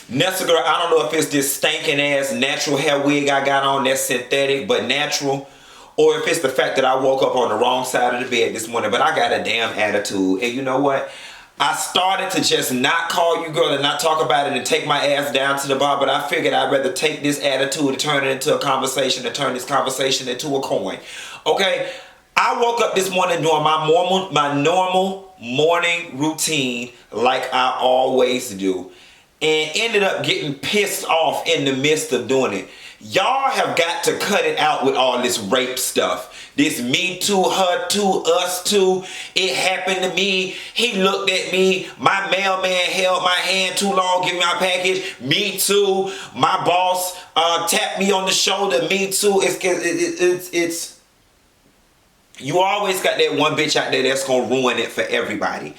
Nessa girl, I don't know if it's this stinking ass natural hair wig I got on that's synthetic but natural, or if it's the fact that I woke up on the wrong side of the bed this morning, but I got a damn attitude. And you know what? I started to just not call you girl and not talk about it and take my ass down to the bar, but I figured I'd rather take this attitude and turn it into a conversation and turn this conversation into a coin. Okay? I woke up this morning doing my normal morning routine like I always do, and ended up getting pissed off in the midst of doing it. Y'all have got to cut it out with all this rape stuff. This me too, her too, us too. It happened to me. He looked at me. My mailman held my hand too long, giving me my package. Me too. My boss tapped me on the shoulder. Me too. It's you always got that one bitch out there that's gonna ruin it for everybody.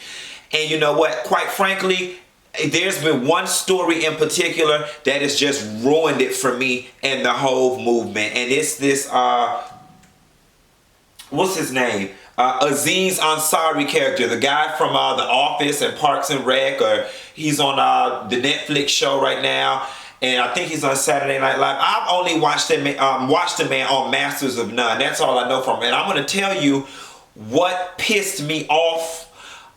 And you know what? Quite frankly, there's been one story in particular that has just ruined it for me and the whole movement. And it's this, what's his name? Aziz Ansari character, the guy from The Office and Parks and Rec, or he's on the Netflix show right now. And I think he's on Saturday Night Live. I've only watched the man on Masters of None. That's all I know from him. And I'm going to tell you what pissed me off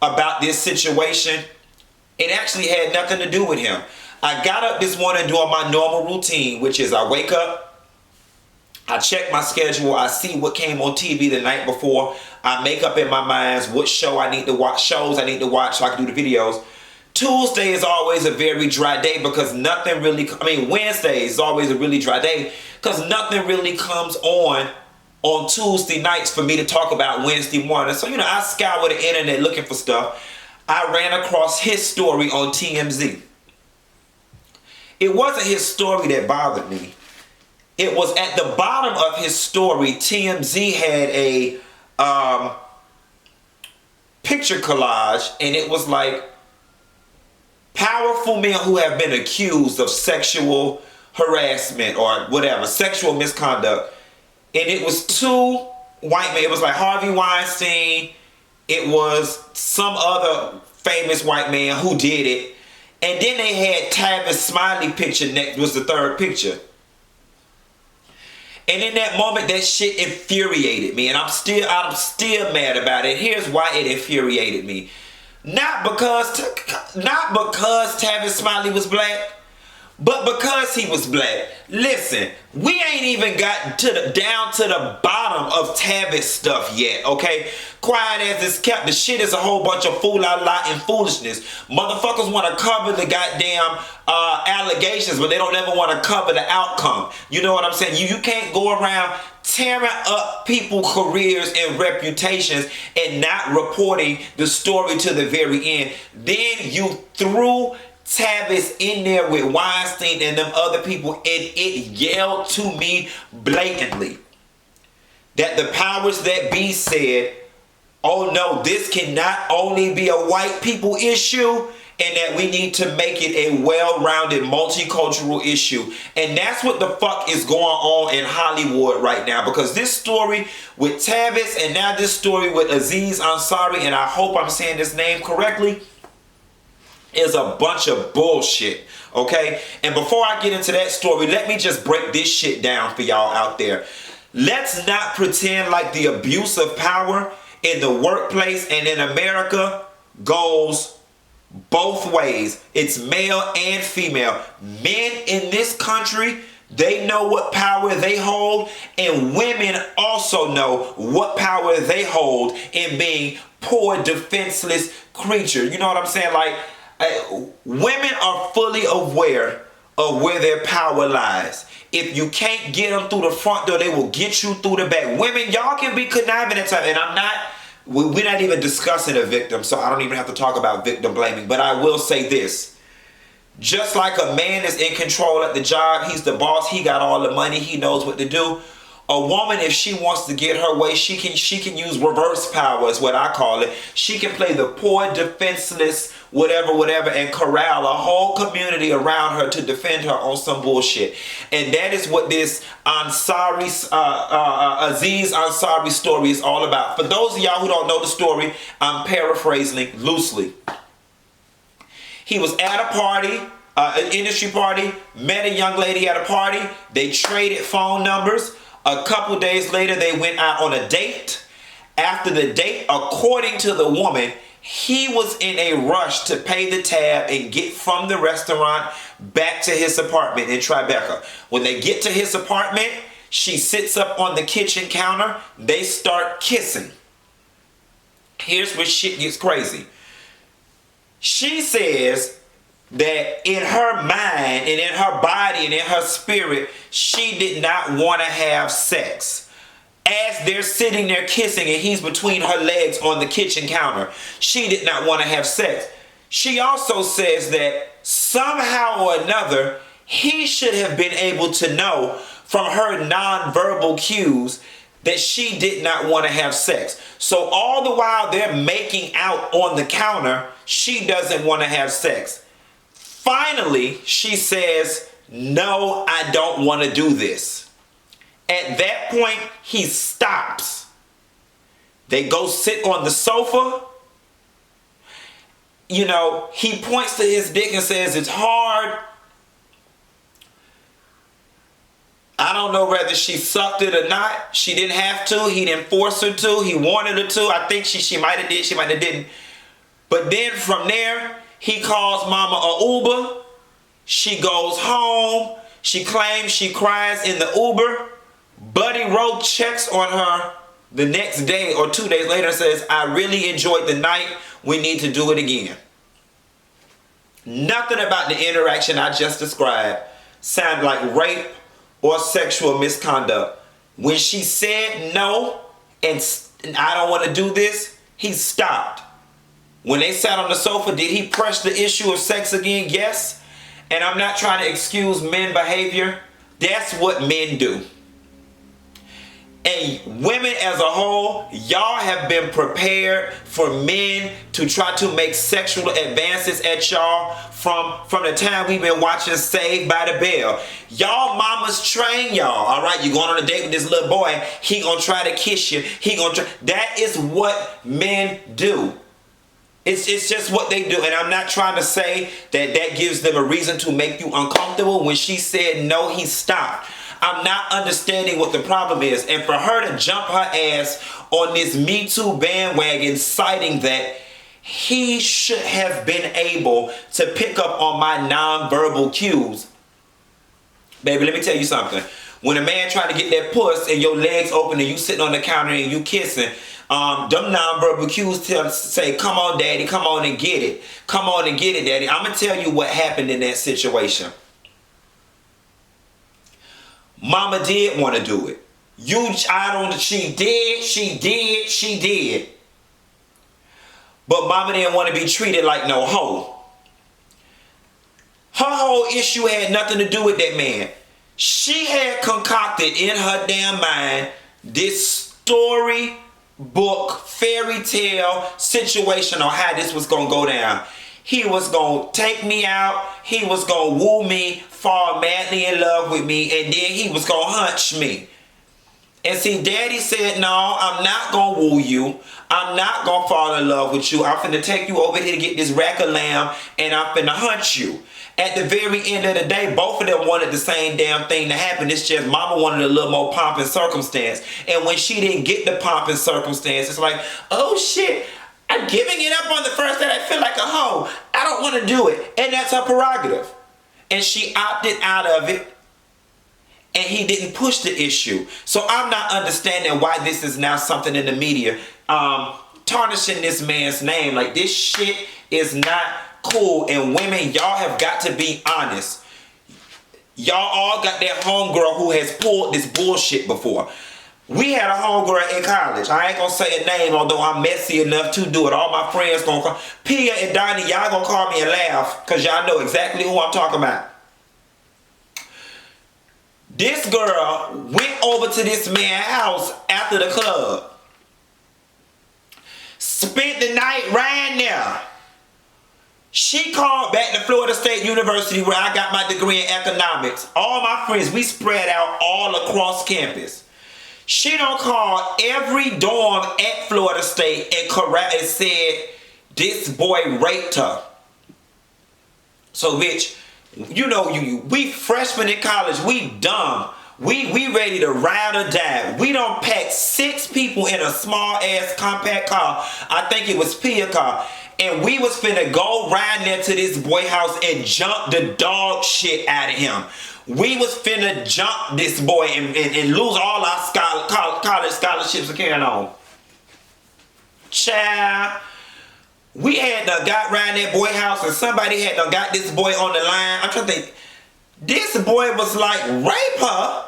about this situation. It actually had nothing to do with him. I got up this morning doing my normal routine, which is I wake up, I check my schedule, I see what came on TV the night before, I make up in my mind what shows I need to watch so I can do the videos. Tuesday is always a very dry day because nothing really, Wednesday is always a really dry day because nothing really comes on Tuesday nights for me to talk about Wednesday morning. So, I scour the internet looking for stuff. I ran across his story on TMZ. It wasn't his story that bothered me. It was at the bottom of his story, TMZ had a picture collage, and it was like powerful men who have been accused of sexual harassment or whatever, sexual misconduct. And it was two white men. It was like Harvey Weinstein. It was some other famous white man who did it. And then they had Tavis Smiley picture next, was the third picture. And in that moment, that shit infuriated me. And I'm still mad about it. Here's why it infuriated me. Not because Tavis Smiley was black, but because he was black. Listen, we ain't even got down to the bottom of Tavis stuff yet, okay? Quiet as it's kept, the shit is a whole bunch of fool-la-la and foolishness. Motherfuckers want to cover the goddamn allegations, but they don't ever want to cover the outcome. You know what I'm saying? You can't go around tearing up people's careers and reputations and not reporting the story to the very end. Then you threw Tavis in there with Weinstein and them other people, and it yelled to me blatantly that the powers that be said, oh no, this can not only be a white people issue, and that we need to make it a well-rounded multicultural issue. And that's what the fuck is going on in Hollywood right now, because this story with Tavis and now this story with Aziz Ansari, and I hope I'm saying this name correctly, is a bunch of bullshit, okay? And before I get into that story, let me just break this shit down for y'all out there. Let's not pretend like the abuse of power in the workplace and in America goes both ways. It's male and female. Men in this country, they know what power they hold, and women also know what power they hold in being poor, defenseless creatures. You know what I'm saying? Like, women are fully aware of where their power lies. If you can't get them through the front door, they will get you through the back. Women, y'all can be conniving at times, and we're not even discussing a victim, so I don't even have to talk about victim blaming. But I will say this. Just like a man is in control at the job, he's the boss, he got all the money, he knows what to do. A woman, if she wants to get her way, she can use reverse power, is what I call it. She can play the poor, defenseless, whatever, and corral a whole community around her to defend her on some bullshit. And that is what this Aziz Ansari story is all about. For those of y'all who don't know the story, I'm paraphrasing loosely. He was at a party an industry party, met a young lady at a party. They traded phone numbers. A couple days later, they went out on a date. After the date, according to the woman, he was in a rush to pay the tab and get from the restaurant back to his apartment in Tribeca. When they get to his apartment, she sits up on the kitchen counter. They start kissing. Here's where shit gets crazy. She says that in her mind and in her body and in her spirit, she did not want to have sex. As they're sitting there kissing and he's between her legs on the kitchen counter, she did not want to have sex. She also says that somehow or another, he should have been able to know from her nonverbal cues that she did not want to have sex. So all the while they're making out on the counter, she doesn't want to have sex. Finally, she says, "No, I don't want to do this." At that point, he stops. They go sit on the sofa. You know, he points to his dick and says, "It's hard." I don't know whether she sucked it or not. She didn't have to. He didn't force her to. He wanted her to. I think she might have did. She might have didn't. But then from there, he calls mama a Uber. She goes home. She claims she cries in the Uber. Buddy Rowe checks on her the next day or 2 days later and says, "I really enjoyed the night. We need to do it again." Nothing about the interaction I just described sounded like rape or sexual misconduct. When she said no and "I don't want to do this," he stopped. When they sat on the sofa, did he press the issue of sex again? Yes. And I'm not trying to excuse men behavior. That's what men do. And women as a whole, y'all have been prepared for men to try to make sexual advances at y'all from the time we've been watching Saved by the Bell. Y'all mamas train y'all, all right? You're going on a date with this little boy, he gonna try to kiss you. That is what men do. It's just what they do. And I'm not trying to say that gives them a reason to make you uncomfortable. When she said no, he stopped. I'm not understanding what the problem is. And for her to jump her ass on this Me Too bandwagon, citing that he should have been able to pick up on my nonverbal cues. Baby, let me tell you something. When a man trying to get that puss and your legs open and you sitting on the counter and you kissing, them nonverbal cues say, "Come on, daddy, come on and get it. Come on and get it, daddy." I'm going to tell you what happened in that situation. Mama did want to do it. She did. But mama didn't want to be treated like no hoe. Her whole issue had nothing to do with that man. She had concocted in her damn mind this storybook, fairy tale situation on how this was going to go down. He was going to take me out. He was going to woo me, fall madly in love with me, and then he was going to hunch me. And see, daddy said, "No, I'm not going to woo you. I'm not going to fall in love with you. I'm finna take you over here to get this rack of lamb, and I'm finna hunch you." At the very end of the day, both of them wanted the same damn thing to happen. It's just mama wanted a little more pomp and circumstance. And when she didn't get the pomp and circumstance, it's like, "Oh shit, I'm giving it up on the first day. I feel like a hoe. I don't want to do it." And that's her prerogative. And she opted out of it. And he didn't push the issue. So I'm not understanding why this is now something in the media. Tarnishing this man's name. Like, this shit is not cool. And women, y'all have got to be honest. Y'all all got that homegirl who has pulled this bullshit before. We had a homegirl in college. I ain't gonna say a name, although I'm messy enough to do it. All my friends gonna call. Pia and Donnie, y'all gonna call me and laugh, because y'all know exactly who I'm talking about. This girl went over to this man's house after the club. Spent the night right there. She called back to Florida State University, where I got my degree in economics. All my friends, we spread out all across campus. She done called every dorm at Florida State and said this boy raped her. So bitch, You know, we freshmen in college, we dumb. We ready to ride or die. We don't pack 6 people in a small ass compact car. I think it was Pia car. And we was finna go ride there to this boy house and jump the dog shit out of him. We was finna jump this boy and lose all our college scholarships and carrying on. Child. We had done got around that boy house and somebody had done got this boy on the line. I'm trying to think. This boy was like, rape her?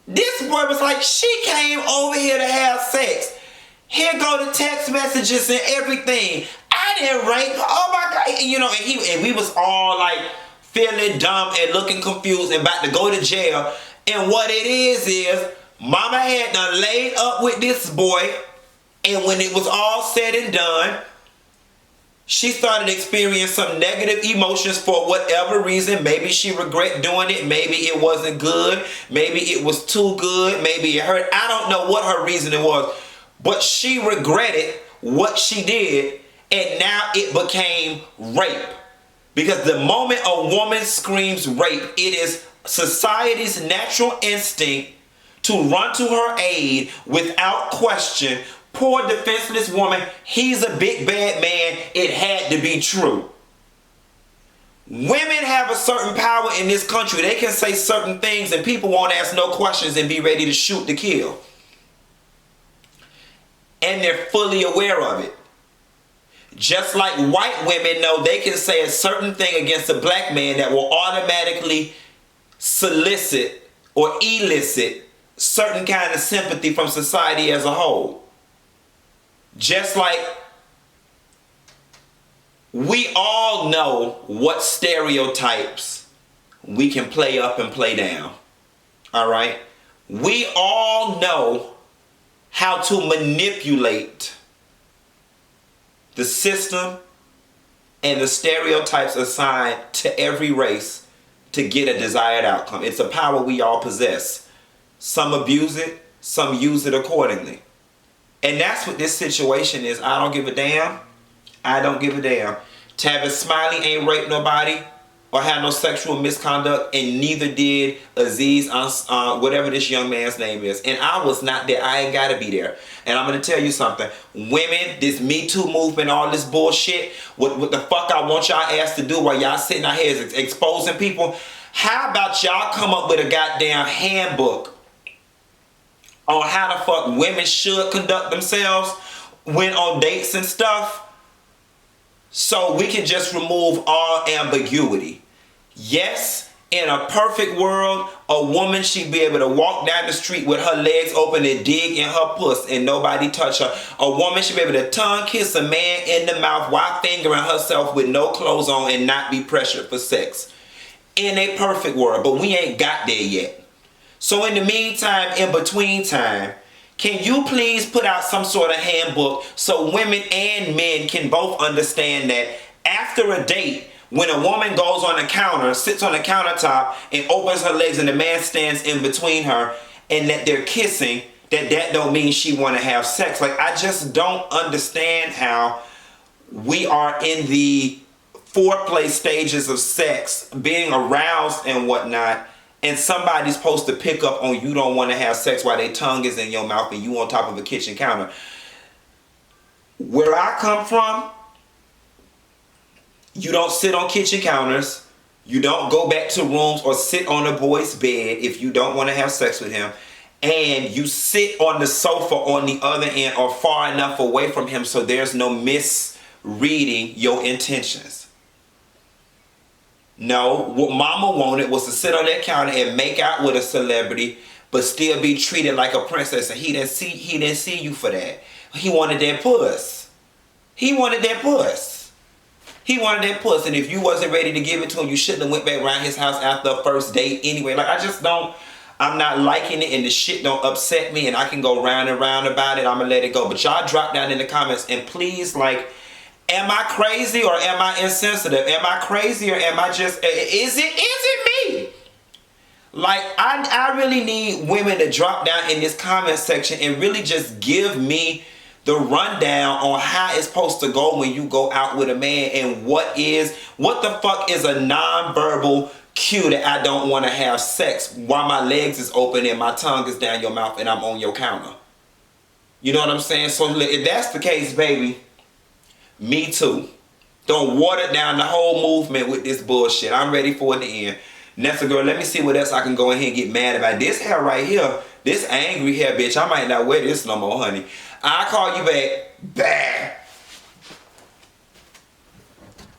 This boy was like, she came over here to have sex. Here go the text messages and everything. I didn't rape her. Oh my God. You know, and we was all like feeling dumb and looking confused and about to go to jail. And what it is mama had done laid up with this boy. And when it was all said and done, she started experiencing some negative emotions for whatever reason. Maybe she regret doing it. Maybe it wasn't good. Maybe it was too good. Maybe it hurt. I don't know what her reasoning was. But she regretted what she did. And now it became rape. Because the moment a woman screams rape, it is society's natural instinct to run to her aid without question. Poor defenseless woman, he's a big bad man, it had to be true. Women have a certain power in this country. They can say certain things and people won't ask no questions and be ready to shoot to kill. And they're fully aware of it. Just like white women know they can say a certain thing against a black man that will automatically solicit or elicit certain kind of sympathy from society as a whole. Just like we all know what stereotypes we can play up and play down. All right? We all know how to manipulate the system and the stereotypes assigned to every race to get a desired outcome. It's a power we all possess. Some abuse it, some use it accordingly. And that's what this situation is. I don't give a damn. I don't give a damn. Tavis Smiley ain't raped nobody or had no sexual misconduct, and neither did Aziz Ansari, whatever this young man's name is. And I was not there. I ain't got to be there. And I'm going to tell you something. Women, this Me Too movement, all this bullshit, what the fuck I want y'all ass to do while y'all sitting out here exposing people? How about y'all come up with a goddamn handbook on how the fuck women should conduct themselves when on dates and stuff, so we can just remove all ambiguity. Yes, in a perfect world, a woman should be able to walk down the street with her legs open and dig in her puss and nobody touch her. A woman should be able to tongue kiss a man in the mouth while fingering herself with no clothes on and not be pressured for sex. In a perfect world, but we ain't got there yet. So in the meantime, in between time, can you please put out some sort of handbook so women and men can both understand that after a date, when a woman goes on the counter, sits on the countertop and opens her legs and the man stands in between her and that they're kissing, that don't mean she want to have sex. Like, I just don't understand how we are in the foreplay stages of sex, being aroused and whatnot, and somebody's supposed to pick up on you don't want to have sex while their tongue is in your mouth and you on top of a kitchen counter. Where I come from, you don't sit on kitchen counters. You don't go back to rooms or sit on a boy's bed if you don't want to have sex with him. And you sit on the sofa on the other end or far enough away from him so there's no misreading your intentions. No, what mama wanted was to sit on that counter and make out with a celebrity, but still be treated like a princess. And he didn't see you for that. He wanted that puss. He wanted that puss. He wanted that puss. And if you wasn't ready to give it to him, you shouldn't have went back around his house after a first date anyway. Like, I'm not liking it, and the shit don't upset me, and I can go round and round about it. I'm gonna let it go. But y'all drop down in the comments and please, like, am I crazy or am I insensitive? Am I crazy or am I just, is it me? Like, I really need women to drop down in this comment section and really just give me the rundown on how it's supposed to go when you go out with a man, and what the fuck is a nonverbal cue that I don't want to have sex while my legs is open and my tongue is down your mouth and I'm on your counter. You know what I'm saying? So if that's the case, baby, me too. Don't water down the whole movement with this bullshit. I'm ready for it to end. Nessa girl, let me see what else I can go ahead and get mad about. This hair right here, this angry hair, bitch. I might not wear this no more, honey. I'll call you back. Bad.